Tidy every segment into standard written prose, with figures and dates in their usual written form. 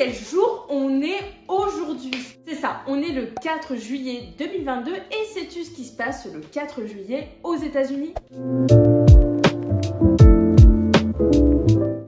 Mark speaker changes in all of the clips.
Speaker 1: quel jour on est aujourd'hui? C'est ça, on est le 4 juillet 2022 et sais-tu ce qui se passe le 4 juillet aux États-Unis?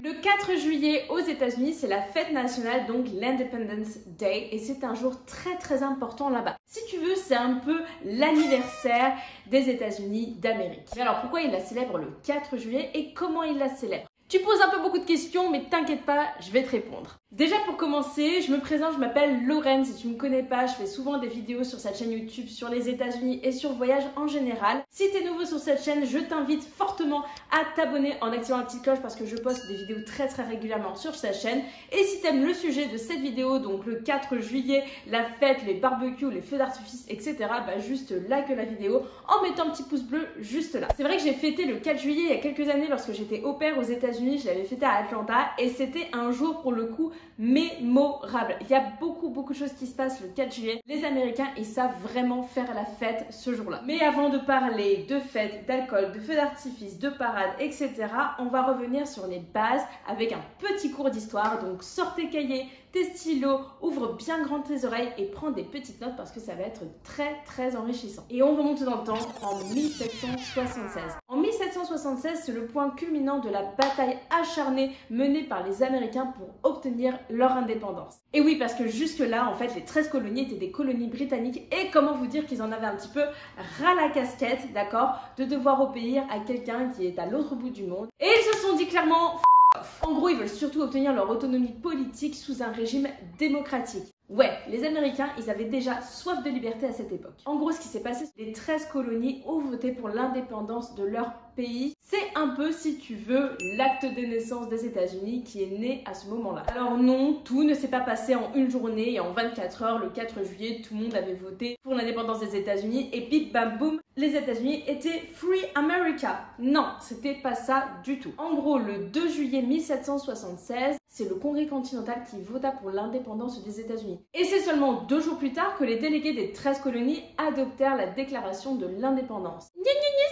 Speaker 1: Le 4 juillet aux États-Unis, c'est la fête nationale, donc l'Independence Day, et c'est un jour très important là-bas. Si tu veux, c'est un peu l'anniversaire des États-Unis d'Amérique. Mais alors pourquoi ils la célèbrent le 4 juillet et comment ils la célèbrent? Tu poses un peu beaucoup de questions, mais t'inquiète pas, je vais te répondre. Déjà pour commencer, je me présente, je m'appelle Lorraine. Si tu me connais pas, je fais souvent des vidéos sur cette chaîne YouTube sur les États-Unis et sur le voyage en général. Si tu es nouveau sur cette chaîne, je t'invite fortement à t'abonner en activant la petite cloche parce que je poste des vidéos très régulièrement sur cette chaîne. Et si tu aimes le sujet de cette vidéo, donc le 4 juillet, la fête, les barbecues, les feux d'artifice, etc., bah juste like la vidéo en mettant un petit pouce bleu juste là. C'est vrai que j'ai fêté le 4 juillet il y a quelques années lorsque j'étais au pair aux États-Unis. Je l'avais fêté à Atlanta et c'était un jour pour le coup mémorable. Il y a beaucoup de choses qui se passent le 4 juillet. Les Américains, ils savent vraiment faire la fête ce jour-là. Mais avant de parler de fêtes, d'alcool, de feux d'artifice, de parades, etc., on va revenir sur les bases avec un petit cours d'histoire. Donc sors tes cahiers, tes stylos, ouvre bien grand tes oreilles et prends des petites notes parce que ça va être très enrichissant. Et on remonte dans le temps en 1776. En 1776, c'est le point culminant de la bataille acharnée menée par les Américains pour obtenir leur indépendance. Et oui, parce que jusque-là, en fait, les 13 colonies étaient des colonies britanniques et comment vous dire qu'ils en avaient un petit peu ras la casquette, d'accord, de devoir obéir à quelqu'un qui est à l'autre bout du monde. Et ils se sont dit clairement... En gros, ils veulent surtout obtenir leur autonomie politique sous un régime démocratique. Ouais, les Américains, ils avaient déjà soif de liberté à cette époque. En gros, ce qui s'est passé, c'est que les 13 colonies ont voté pour l'indépendance de leur pays. C'est un peu, si tu veux, l'acte de naissance des États-Unis qui est né à ce moment-là. Alors non, tout ne s'est pas passé en une journée et en 24 heures. Le 4 juillet, tout le monde avait voté pour l'indépendance des États-Unis et bip bam boum, les États-Unis étaient Free America. Non, c'était pas ça du tout. En gros, le 2 juillet 1776, c'est le Congrès continental qui vota pour l'indépendance des États-Unis. Et c'est seulement 2 jours plus tard que les délégués des 13 colonies adoptèrent la déclaration de l'indépendance.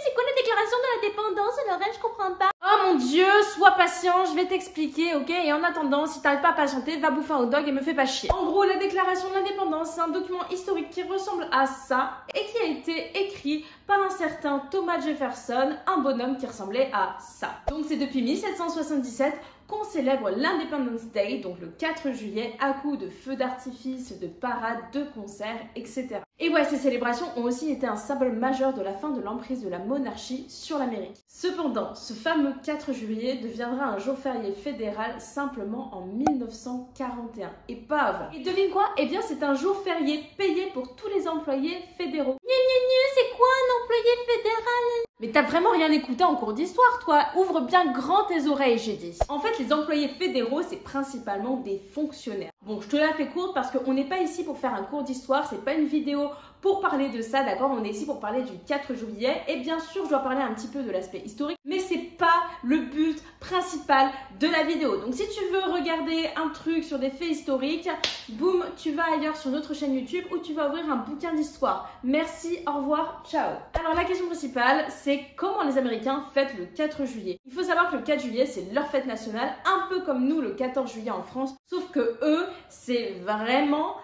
Speaker 1: C'est quoi la déclaration de l'indépendance, Lorraine? Je comprends pas. Oh mon Dieu, sois patient, je vais t'expliquer, ok? Et en attendant, si t'arrives pas à patienter, va bouffer un hot dog et me fais pas chier. En gros, la déclaration de l'indépendance, c'est un document historique qui ressemble à ça et qui a été écrit par un certain Thomas Jefferson, un bonhomme qui ressemblait à ça. Donc c'est depuis 1777 qu'on célèbre l'Independence Day, donc le 4 juillet, à coups de feux d'artifice, de parades, de concerts, etc. Et ouais, ces célébrations ont aussi été un symbole majeur de la fin de l'emprise de la monarchie sur l'Amérique. Cependant, ce fameux 4 juillet deviendra un jour férié fédéral simplement en 1941, et pas avant. Et devine quoi? Eh bien, c'est un jour férié payé pour tous les employés fédéraux. C'est quoi un employé fédéral? Mais t'as vraiment rien écouté en cours d'histoire, toi. Ouvre bien grand tes oreilles, j'ai dit. En fait, les employés fédéraux, c'est principalement des fonctionnaires. Bon, je te la fais courte parce qu'on n'est pas ici pour faire un cours d'histoire, c'est pas une vidéo pour parler de ça, d'accord? On est ici pour parler du 4 juillet. Et bien sûr, je dois parler un petit peu de l'aspect historique, mais c'est pas le but principal de la vidéo. Donc si tu veux regarder un truc sur des faits historiques, boum, tu vas ailleurs sur notre chaîne YouTube ou tu vas ouvrir un bouquin d'histoire. Merci, au revoir, ciao. Alors la question principale, c'est comment les Américains fêtent le 4 juillet. Il faut savoir que le 4 juillet, c'est leur fête nationale, un peu comme nous le 14 juillet en France, sauf que eux, c'est vraiment,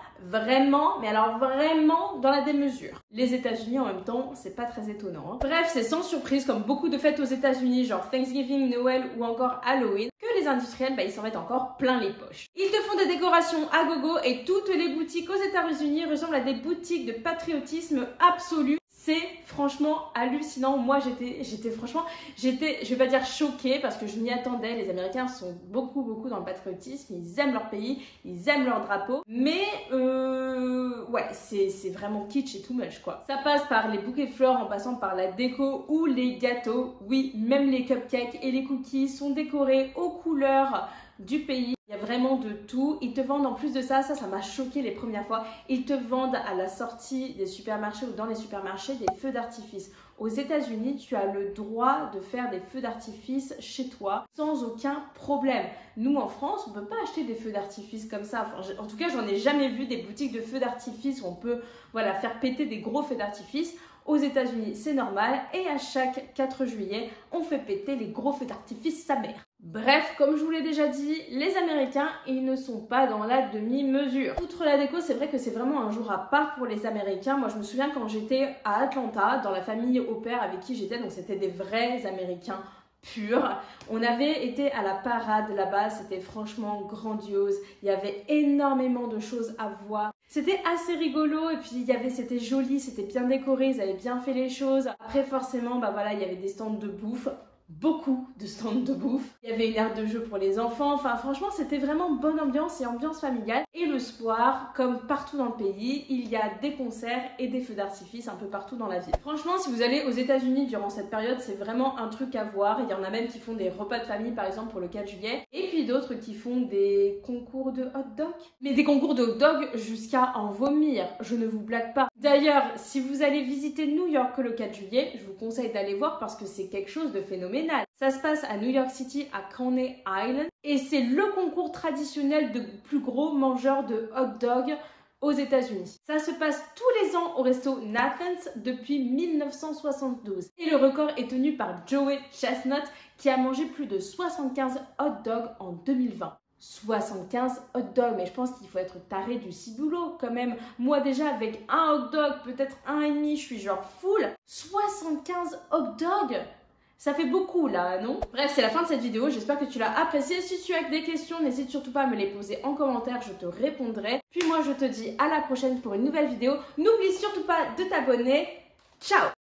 Speaker 1: mais alors vraiment dans la démesure. Les États-Unis en même temps, c'est pas très étonnant, hein. Bref, c'est sans surprise, comme beaucoup de fêtes aux États-Unis, genre Thanksgiving, Noël ou encore Halloween, que les industriels, ils s'en mettent encore plein les poches. Ils te font des décorations à gogo et toutes les boutiques aux États-Unis ressemblent à des boutiques de patriotisme absolu. C'est franchement hallucinant. Moi, je vais pas dire choquée parce que je m'y attendais. Les Américains sont beaucoup dans le patriotisme. Ils aiment leur pays, ils aiment leur drapeau. Mais ouais, c'est vraiment kitsch et too much, quoi. Ça passe par les bouquets de fleurs en passant par la déco ou les gâteaux. Oui, même les cupcakes et les cookies sont décorés aux couleurs du pays. Il y a vraiment de tout. Ils te vendent en plus de ça m'a choqué les premières fois, ils te vendent à la sortie des supermarchés ou dans les supermarchés des feux d'artifice. Aux États-Unis, tu as le droit de faire des feux d'artifice chez toi sans aucun problème. Nous, en France, on ne peut pas acheter des feux d'artifice comme ça. Enfin, en tout cas, j'en ai jamais vu des boutiques de feux d'artifice où on peut faire péter des gros feux d'artifice. Aux États-Unis, c'est normal et à chaque 4 juillet, on fait péter les gros feux d'artifice sa mère. Bref, comme je vous l'ai déjà dit, les Américains, ils ne sont pas dans la demi-mesure. Outre la déco, c'est vrai que c'est vraiment un jour à part pour les Américains. Moi, je me souviens quand j'étais à Atlanta, dans la famille au pair avec qui j'étais, donc c'était des vrais Américains purs. On avait été à la parade là-bas, c'était franchement grandiose. Il y avait énormément de choses à voir. C'était assez rigolo et puis c'était joli, c'était bien décoré, ils avaient bien fait les choses. Après, forcément, bah voilà, il y avait des stands de bouffe. Beaucoup de stands de bouffe. Il y avait une aire de jeu pour les enfants. Enfin, franchement, c'était vraiment bonne ambiance et ambiance familiale. Et le soir, comme partout dans le pays, il y a des concerts et des feux d'artifice un peu partout dans la ville. Franchement, si vous allez aux États-Unis durant cette période, c'est vraiment un truc à voir. Il y en a même qui font des repas de famille, par exemple, pour le 4 juillet. Et puis d'autres qui font des concours de hot dog. Mais des concours de hot dog jusqu'à en vomir. Je ne vous blague pas. D'ailleurs, si vous allez visiter New York le 4 juillet, je vous conseille d'aller voir parce que c'est quelque chose de phénoménal. Ça se passe à New York City, à Coney Island, et c'est le concours traditionnel de plus gros mangeurs de hot dog aux États-Unis. Ça se passe tous les ans au resto Nathan's depuis 1972. Et le record est tenu par Joey Chestnut qui a mangé plus de 75 hot dogs en 2020. 75 hot dogs, mais je pense qu'il faut être taré du ciboulot quand même. Moi déjà avec un hot dog, peut-être un et demi, je suis genre full. 75 hot dogs, ça fait beaucoup là, non? Bref, c'est la fin de cette vidéo, j'espère que tu l'as appréciée. Si tu as des questions, n'hésite surtout pas à me les poser en commentaire, je te répondrai. Puis moi je te dis à la prochaine pour une nouvelle vidéo. N'oublie surtout pas de t'abonner. Ciao!